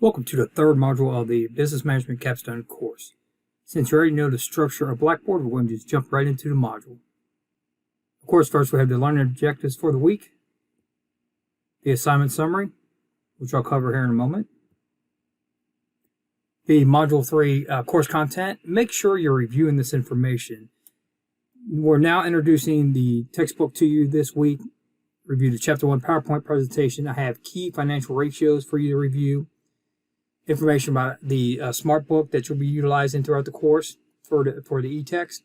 Welcome to the third module of the Business Management Capstone course. Since you already know the structure of Blackboard, we're going to just jump right into the module. Of course, first we have the learning objectives for the week, the assignment summary, which I'll cover here in a moment, the Module 3 course content. Make sure you're reviewing this information. We're now introducing the textbook to you this week. Review the Chapter 1 PowerPoint presentation. I have key financial ratios for you to review. Information about the smart book that you'll be utilizing throughout the course for the e-text.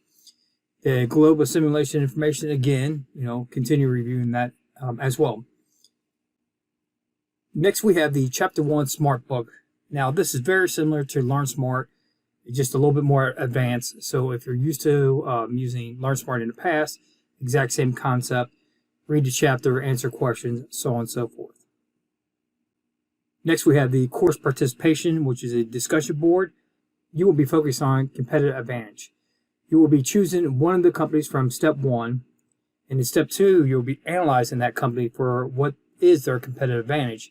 The Globus simulation information, again, continue reviewing that as well. Next, we have the Chapter 1 Smart Book. Now, this is very similar to Learn Smart, just a little bit more advanced. So if you're used to using Learn Smart in the past, exact same concept, read the chapter, answer questions, so on and so forth. Next, we have the course participation, which is a discussion board. You will be focused on competitive advantage. You will be choosing one of the companies from step 1. And in step 2, you'll be analyzing that company for what is their competitive advantage.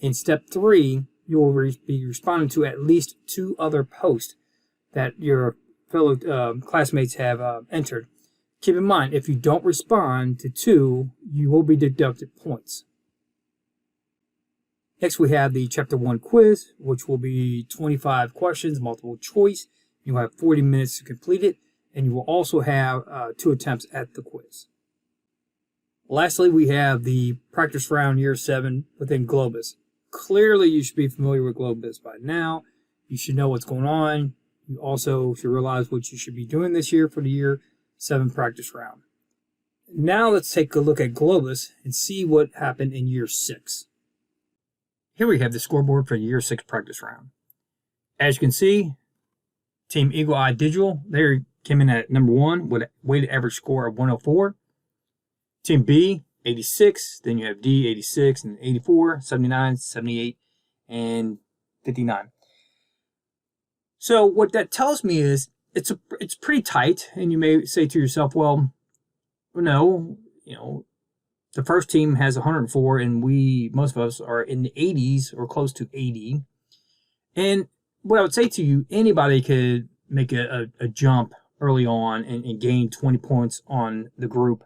In step 3, you will be responding to at least 2 other posts that your fellow classmates have entered. Keep in mind, if you don't respond to 2, you will be deducted points. Next, we have the Chapter 1 quiz, which will be 25 questions, multiple choice. You'll have 40 minutes to complete it, and you will also have 2 attempts at the quiz. Lastly, we have the practice round year 7 within Globus. Clearly, you should be familiar with Globus by now. You should know what's going on. You also should realize what you should be doing this year for the year 7 practice round. Now let's take a look at Globus and see what happened in year 6. Here we have the scoreboard for the year 6 practice round. As you can see, Team Eagle Eye Digital, they came in at number 1 with a weighted average score of 104. Team B, 86. Then you have D, 86, and 84, 79, 78, and 59. So what that tells me is it's pretty tight, and you may say to yourself, well, no, the first team has 104, and most of us are in the 80s or close to 80. And what I would say to you, anybody could make a jump early on and gain 20 points on the group,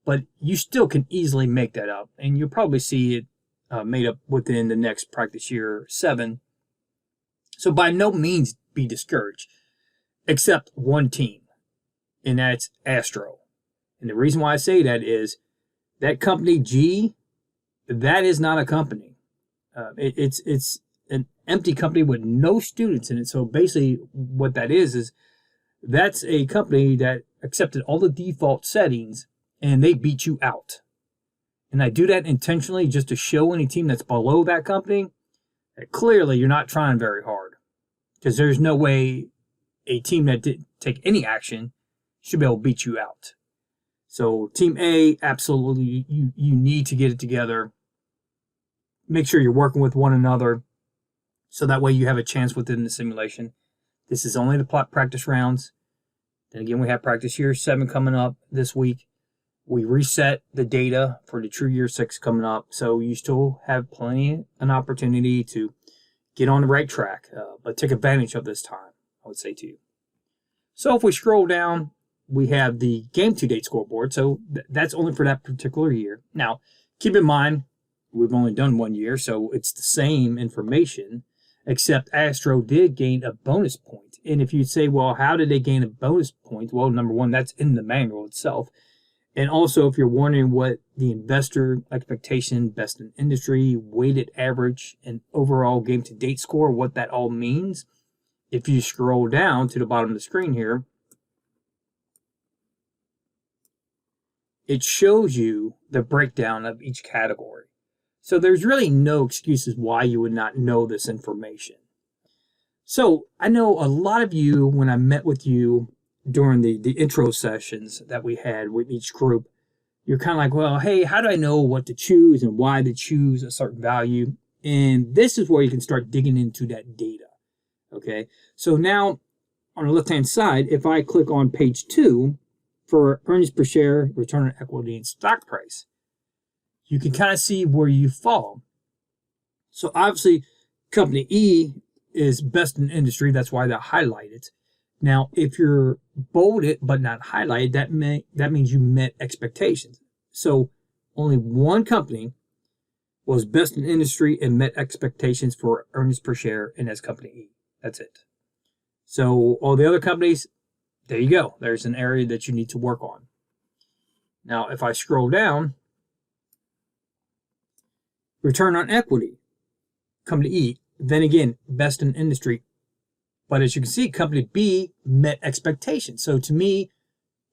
but you still can easily make that up, and you'll probably see it made up within the next practice year 7. So by no means be discouraged, except one team, and that's Astro. And the reason why I say that is that company G, that is not a company. It's an empty company with no students in it. So basically what that is that's a company that accepted all the default settings and they beat you out. And I do that intentionally just to show any team that's below that company that clearly you're not trying very hard. Because there's no way a team that didn't take any action should be able to beat you out. So Team A, absolutely, you need to get it together. Make sure you're working with one another so that way you have a chance within the simulation. This is only the practice rounds. Then again, we have practice year 7 coming up this week. We reset the data for the true year 6 coming up. So you still have an opportunity to get on the right track, but take advantage of this time, I would say to you. So if we scroll down, we have the game to date scoreboard. So that's only for that particular year. Now, keep in mind, we've only done 1 year, so it's the same information, except Astro did gain a bonus point. And if you'd say, well, how did they gain a bonus point? Well, number 1, that's in the manual itself. And also, if you're wondering what the investor expectation, best in industry, weighted average, and overall game to date score, what that all means, if you scroll down to the bottom of the screen here, it shows you the breakdown of each category. So there's really no excuses why you would not know this information. So I know a lot of you, when I met with you during the intro sessions that we had with each group, you're kind of like, well, hey, how do I know what to choose and why to choose a certain value? And this is where you can start digging into that data. Okay, so now on the left-hand side, if I click on page 2, for earnings per share, return on equity, and stock price, you can kind of see where you fall. So obviously, Company E is best in industry. That's why they highlight it. Now, if you're bolded but not highlighted, that means you met expectations. So only one company was best in industry and met expectations for earnings per share, and that's Company E. That's it. So all the other companies, there you go. There's an area that you need to work on. Now, if I scroll down, return on equity, Company E, then again, best in industry. But as you can see, Company B met expectations. So to me,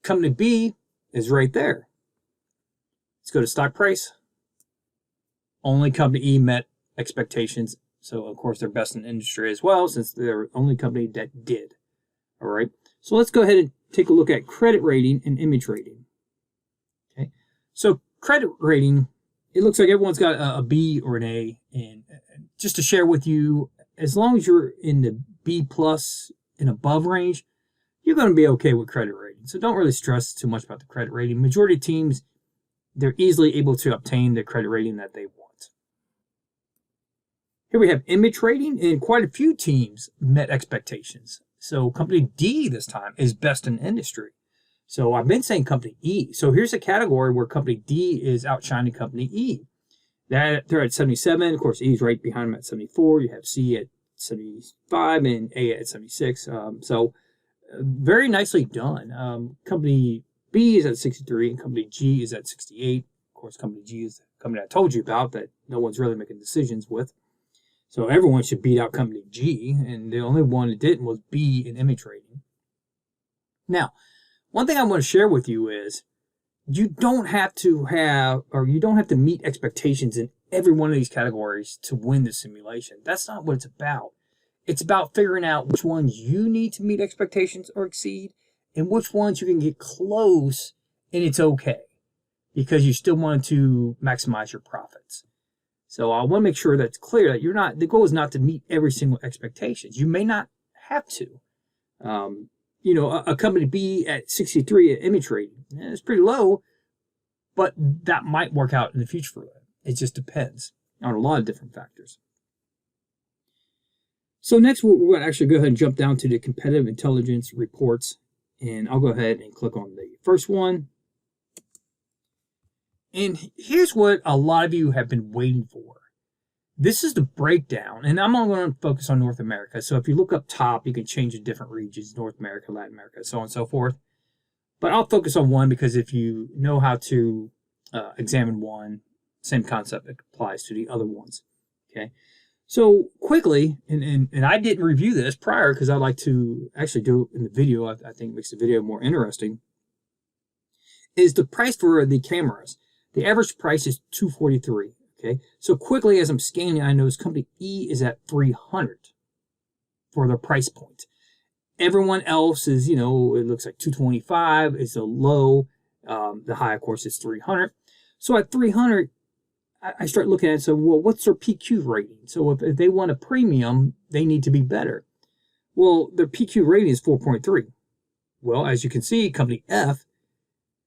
Company B is right there. Let's go to stock price. Only Company E met expectations. So, of course, they're best in industry as well, since they're the only company that did. All right. So let's go ahead and take a look at credit rating and image rating. Okay. So credit rating, it looks like everyone's got a B or an A. And just to share with you, as long as you're in the B plus and above range, you're going to be okay with credit rating. So don't really stress too much about the credit rating. Majority of teams, they're easily able to obtain the credit rating that they want. Here we have image rating, and quite a few teams met expectations. So Company D this time is best in industry. So I've been saying Company E. So here's a category where Company D is outshining Company E. They're at 77. Of course, E is right behind them at 74. You have C at 75 and A at 76. Very nicely done. Company B is at 63 and Company G is at 68. Of course, Company G is the company I told you about that no one's really making decisions with. So everyone should beat out Company G, and the only one that didn't was B in image rating. Now, one thing I want to share with you is you don't have to meet expectations in every one of these categories to win the simulation. That's not what it's about. It's about figuring out which ones you need to meet expectations or exceed, and which ones you can get close and it's okay, because you still want to maximize your profits. So I want to make sure that's clear that the goal is not to meet every single expectations. You may not have to. A Company B at 63 at image rating, it's pretty low, but that might work out in the future for them. It just depends on a lot of different factors. So next, we're going to actually go ahead and jump down to the competitive intelligence reports, and I'll go ahead and click on the first one. And here's what a lot of you have been waiting for. This is the breakdown, and I'm only going to focus on North America. So if you look up top, you can change the different regions, North America, Latin America, so on and so forth. But I'll focus on one because if you know how to examine one, same concept applies to the other ones. Okay. So quickly, and I didn't review this prior because I like to actually do it in the video. I think it makes the video more interesting. Is the price for the cameras. The average price is $243. Okay, so quickly as I'm scanning, I notice Company E is at $300 for their price point. Everyone else is, it looks like $225 is the low. The high, of course, is $300. So at $300, I start looking at it. So, well, what's their PQ rating? So if they want a premium, they need to be better. Well, their PQ rating is 4.3. Well, as you can see, Company F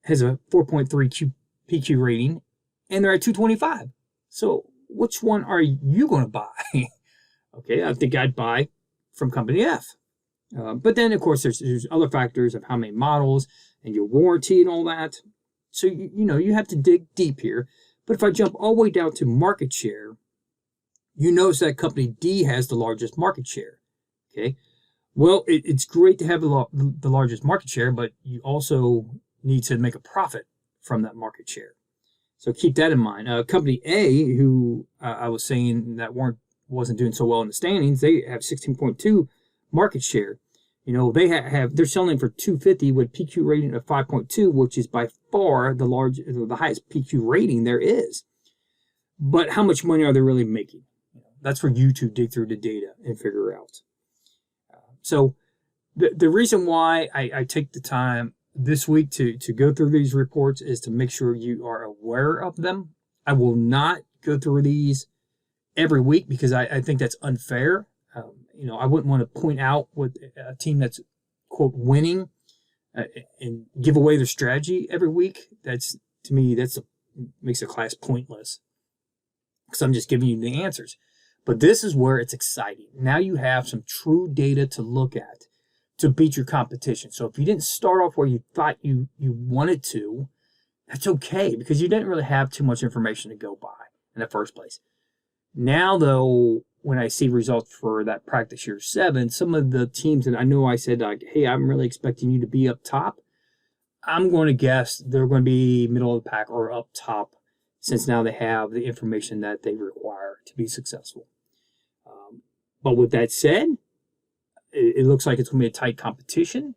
has a 4.3 PQ rating, and they're at $225. So which one are you going to buy? Okay, I think I'd buy from Company F. But then, of course, there's other factors of how many models and your warranty and all that. So, you have to dig deep here. But if I jump all the way down to market share, you notice that Company D has the largest market share. Okay, well, it's great to have the largest market share, but you also need to make a profit from that market share. So keep that in mind. Company A, who I was saying that wasn't doing so well in the standings, they have 16.2 market share. They're selling for $250 with PQ rating of 5.2, which is by far the highest PQ rating there is. But how much money are they really making? That's for you to dig through the data and figure out. So the reason why I take the time this week to go through these reports is to make sure you are aware of them. I will not go through these every week because I think that's unfair. I wouldn't want to point out what a team that's, quote, winning and give away their strategy every week. Makes a class pointless because I'm just giving you the answers. But this is where it's exciting. Now you have some true data to look at to beat your competition. So if you didn't start off where you thought you wanted to, that's okay, because you didn't really have too much information to go by in the first place. Now, though, when I see results for that practice year 7, some of the teams that I know I said, like, hey, I'm really expecting you to be up top, I'm going to guess they're going to be middle of the pack or up top, since now they have the information that they require to be successful. But with that said, it looks like it's going to be a tight competition.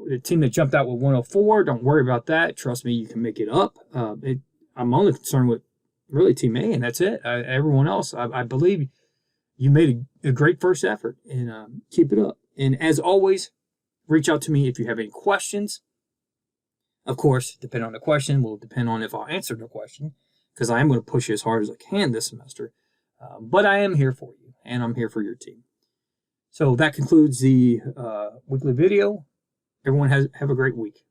The team that jumped out with 104, don't worry about that. Trust me, you can make it up. I'm only concerned with really Team A, and that's it. Everyone else, I believe you made a great first effort, and keep it up. And as always, reach out to me if you have any questions. Of course, depending on the question, will depend on if I'll answer the question, because I am going to push you as hard as I can this semester. But I am here for you, and I'm here for your team. So that concludes the weekly video. Everyone have a great week.